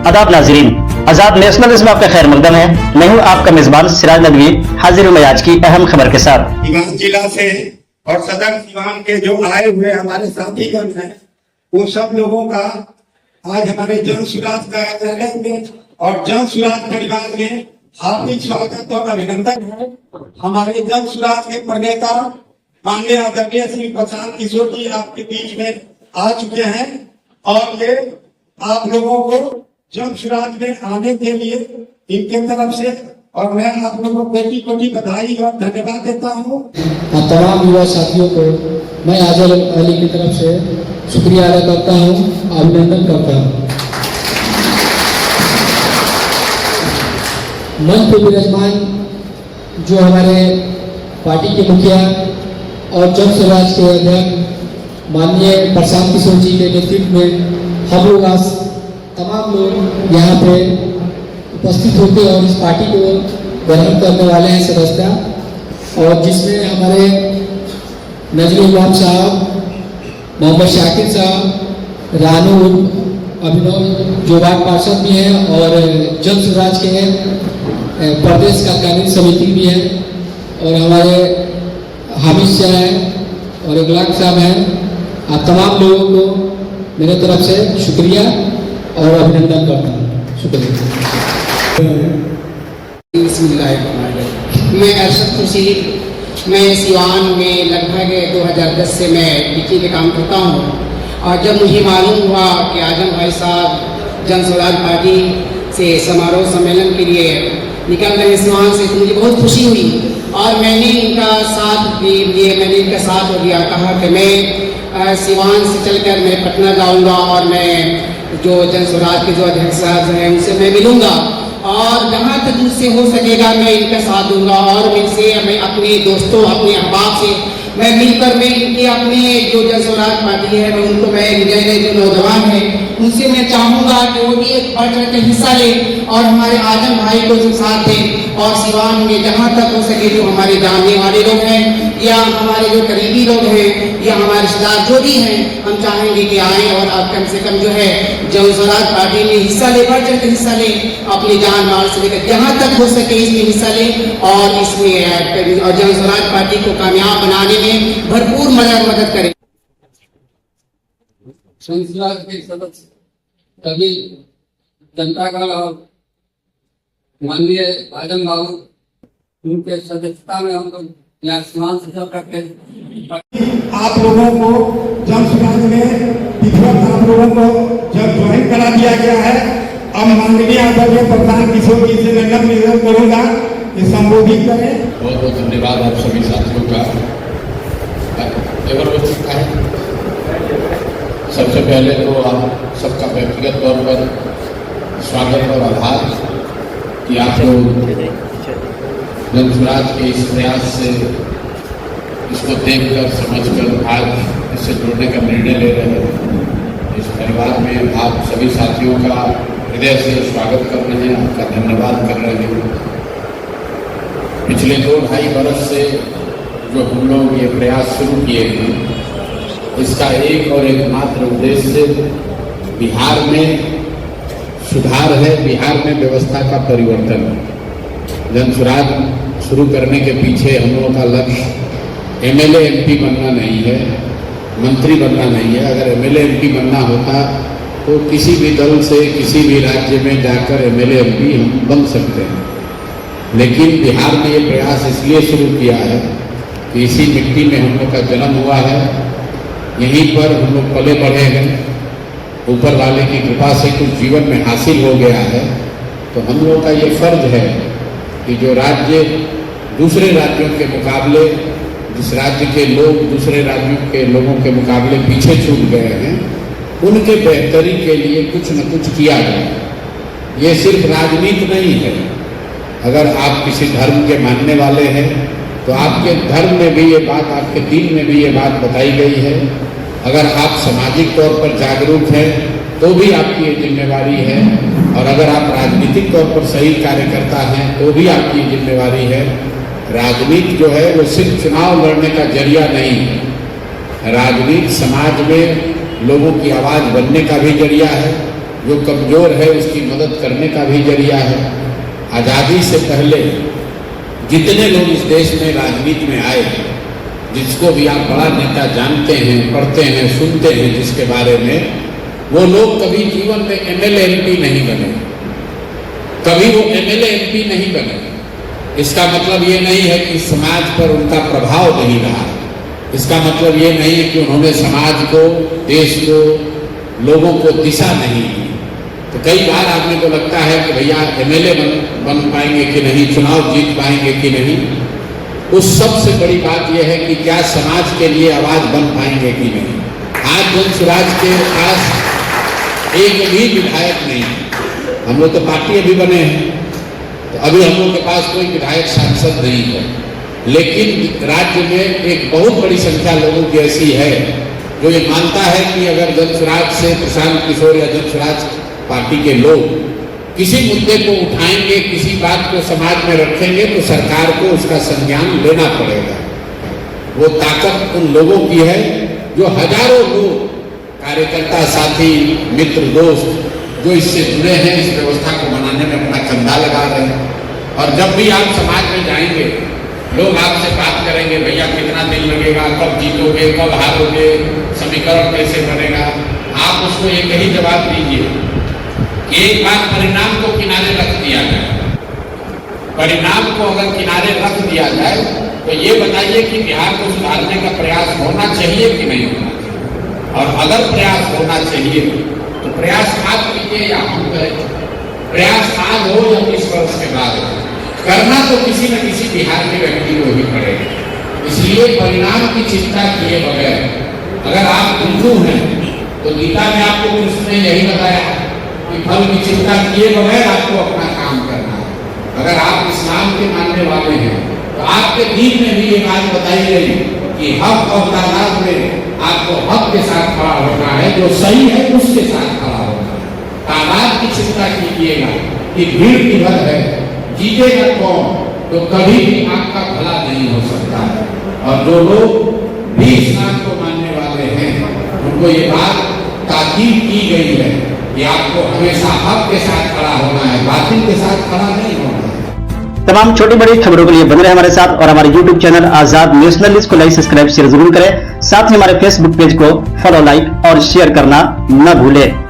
आदाब नाजरीन, आजाद नेशनल में आपका खैर मकदम है। मैं हूं आपका मेजबान सिराज नदवी, हाजिर हूं मैं आज की अहम खबर के साथ। सीवान जिला से और सदर सीवान के जो आए हुए हमारे साथीगण हैं, वो सब लोगों का आज हमारे जन सुराज कार्यालय में और जन सुराज परिवार में हार्दिक स्वागत और अभिनंदन है। हमारे जन सुराज के प्रणेता माननीय आदरणीय श्री प्रशांत किशोर जी आपके बीच में आ चुके हैं और ये आप लोगों को जन सुराज में आने के लिए इनके तरफ से और मैं आप लोगों को कोटि कोटि बधाई और धन्यवाद देता हूँ। तमाम युवा साथियों को मैं आजल अली की तरफ से शुक्रिया अदा करता हूँ, अभिनंदन करता हूँ। मंच पर विराजमान जो हमारे पार्टी के मुखिया और जन स्वराज के अध्यक्ष माननीय प्रशांत किशोर जी के नेतृत्व में हम लोग आज तमाम लोग यहाँ पे उपस्थित होते और इस पार्टी को ग्रहण करने वाले हैं सदस्यता, और जिसमें हमारे नजरुल इमाम साहब, मोहम्मद शाकिर साहब, रानू अभिनव जो वार्ड पार्षद भी हैं और जन स्वराज के प्रदेश कार्यकारिणी समिति भी है, और हमारे हामिद शाह हैं और इगलाक साहब हैं। आप तमाम लोगों को मेरे तरफ से शुक्रिया और अभिनंदन करता हूँ। शुक्रिया। मैं अरशद खुर्शीद, मैं सिवान में लगभग 2010 से मैं टीचिंग के काम करता हूँ, और जब मुझे मालूम हुआ कि आजम भाई साहब जन स्वराज पार्टी से समारोह सम्मेलन के लिए निकल रहे सिवान से, तो मुझे बहुत खुशी हुई और मैंने इनका साथ भी लिए, मैंने इनका साथ हो गया, कहा कि मैं सिवान से चलकर मैं पटना जाऊंगा और मैं जो जन स्वराज के जो अध्यक्ष साहब हैं उनसे मैं मिलूंगा और जहाँ तक मुझसे हो सकेगा मैं इनका साथ दूंगा, और इनसे मैं अपने दोस्तों अपने अहबाब से मैं मिलकर मैं इनके अपने जो जन स्वराज पार्टी है मैं उनको मैं नए नए जो नौजवान हैं उनसे मैं चाहूँगा कि वो भी एक बढ़ चढ़ के हिस्सा ले और हमारे आजम भाई को साथ दें, और सिवान में जहाँ तक हो सके जो हमारे जानने वाले लोग हैं या हमारे जो करीबी लोग हैं या हमारे रिश्तेदार जो भी हैं, हम चाहेंगे कि आए और आप कम से कम जो है जन स्वराज पार्टी में हिस्सा ले, बढ़ चढ़ के हिस्सा ले, अपनी जान माल से लेकर जहाँ तक हो सके इसमें हिस्सा ले और इसमें और जन स्वराज पार्टी को कामयाब बनाने में भरपूर मदद करें। संसद के सदस्य कभी जनता दल और माननीय आजम बाबू उनके सदस्यता में हम लोग यहाँ सिवान से सब करते हैं। आप लोगों को जन सुराज में विधिवत आप लोगों को जब ज्वाइन करा दिया गया है, अब माननीय आदरणीय प्रधान किशोर जी से मैं निवेदन करूंगा कि संबोधित करें। बहुत बहुत धन्यवाद आप सभी साथियों का। सबसे पहले तो आप सबका व्यक्तिगत तौर पर स्वागत और आभार कि आप लोग जन स्वराज के इस प्रयास से इसको देखकर समझकर आज इससे जुड़ने का निर्णय ले रहे हैं। इस परिवार में आप सभी साथियों का हृदय से स्वागत कर रहे हैं, आपका धन्यवाद कर रहे हैं। पिछले 2-2.5 वर्ष से जो हम लोग ये प्रयास शुरू किए हैं, इसका एक और एकमात्र उद्देश्य बिहार में सुधार है, बिहार में व्यवस्था का परिवर्तन है। जन स्वराज शुरू करने के पीछे हम लोगों का लक्ष्य एमएलए एमपी बनना नहीं है, मंत्री बनना नहीं है। अगर एमएलए एमपी बनना होता तो किसी भी दल से किसी भी राज्य में जाकर एमएलए एमपी हम बन सकते हैं, लेकिन बिहार में ये प्रयास इसलिए शुरू किया है कि इसी मिट्टी में हम लोग का जन्म हुआ है, यहीं पर हम लोग पले बढ़े हैं, ऊपर वाले की कृपा से कुछ जीवन में हासिल हो गया है। तो हम लोगों का ये फर्ज है कि जो राज्य दूसरे राज्यों के मुकाबले, जिस राज्य के लोग दूसरे राज्यों के लोगों के मुकाबले पीछे छूट गए हैं, उनके बेहतरी के लिए कुछ न कुछ किया जाए। ये सिर्फ राजनीति नहीं है। अगर आप किसी धर्म के मानने वाले हैं तो आपके धर्म में भी ये बात, आपके दीन में भी ये बात बताई गई है। अगर आप सामाजिक तौर पर जागरूक हैं तो भी आपकी ये जिम्मेवारी है, और अगर आप राजनीतिक तौर पर सही कार्यकर्ता हैं तो भी आपकी जिम्मेवारी है। राजनीति जो है वो सिर्फ चुनाव लड़ने का जरिया नहीं है। राजनीति समाज में लोगों की आवाज़ बनने का भी जरिया है, जो कमजोर है उसकी मदद करने का भी जरिया है। आज़ादी से पहले जितने लोग इस देश में राजनीति में आए, जिसको भी आप बड़ा नेता जानते हैं, पढ़ते हैं, सुनते हैं जिसके बारे में, वो लोग कभी जीवन में एमएलए एमपी नहीं बने, कभी वो एमएलए एमपी नहीं बने। इसका मतलब ये नहीं है कि समाज पर उनका प्रभाव नहीं रहा, इसका मतलब ये नहीं है कि उन्होंने समाज को, देश को, लोगों को दिशा नहीं दी। तो कई बार आदमी को लगता है कि भैया एमएलए बन पाएंगे कि नहीं, चुनाव जीत पाएंगे कि नहीं। उस सबसे बड़ी बात यह है कि क्या समाज के लिए आवाज बन पाएंगे कि नहीं। आज जनसुराज के पास एक भी विधायक नहीं, हम लोग तो पार्टी अभी बने हैं, तो अभी हम लोग के पास कोई विधायक सांसद नहीं है, लेकिन राज्य में एक बहुत बड़ी संख्या लोगों की ऐसी है जो ये मानता है कि अगर जनसुराज से प्रशांत किशोर या जनसुराज पार्टी के लोग किसी मुद्दे को उठाएंगे, किसी बात को समाज में रखेंगे, तो सरकार को उसका संज्ञान लेना पड़ेगा। वो ताकत उन लोगों की है जो हजारों लोग, कार्यकर्ता, साथी, मित्र, दोस्त जो इससे जुड़े हैं, इस व्यवस्था को बनाने में अपना कंधा लगा रहे हैं। और जब भी आप समाज में जाएंगे, लोग आपसे बात करेंगे, भैया कितना दिन लगेगा, कब जीतोगे, कब हारोगे, समीकरण कैसे बनेगा, आप उसको एक ही जवाब दीजिए, एक बार परिणाम को किनारे रख दिया जाए। परिणाम को अगर किनारे रख दिया जाए तो ये बताइए कि बिहार को सुधारने का प्रयास होना चाहिए कि नहीं होना चाहिए। और अगर प्रयास होना चाहिए तो प्रयास आज कीजिए या हम करें, प्रयास आज हो या 20 वर्ष के बाद हो, करना तो किसी न किसी बिहार के व्यक्ति को ही पड़ेगा। इसलिए परिणाम की चिंता किए बगैर, अगर आप हिंदू हैं तो गीता में आपको कृष्ण ने यही बताया कि फल की चिंता किए बगैर आपको अपना काम करना है। अगर आप इस्लाम के मानने वाले हैं तो आपके दीन में भी ये बात बताई गई कि हक और तादाद में आपको हक के साथ खड़ा होना है, जो सही है उसके साथ खड़ा होना है। तादाद की चिंता कीजिएगा कि भीड़ किधर है, जीतेगा कौन, तो कभी भी आपका भला नहीं हो सकता है। और जो लोग भी इस्लाम को मानने वाले हैं उनको ये बात ताकीद की गई है कि आपको हमेशा हक के साथ खड़ा होना है, बातिल के साथ खड़ा नहीं होना है। तमाम छोटी बड़ी खबरों के लिए बने रहे हमारे साथ और हमारे YouTube चैनल आजाद नेशनल इसको लाइक, सब्सक्राइब, शेयर जरूर करें। साथ ही हमारे Facebook पेज को फॉलो, लाइक और शेयर करना न भूलें।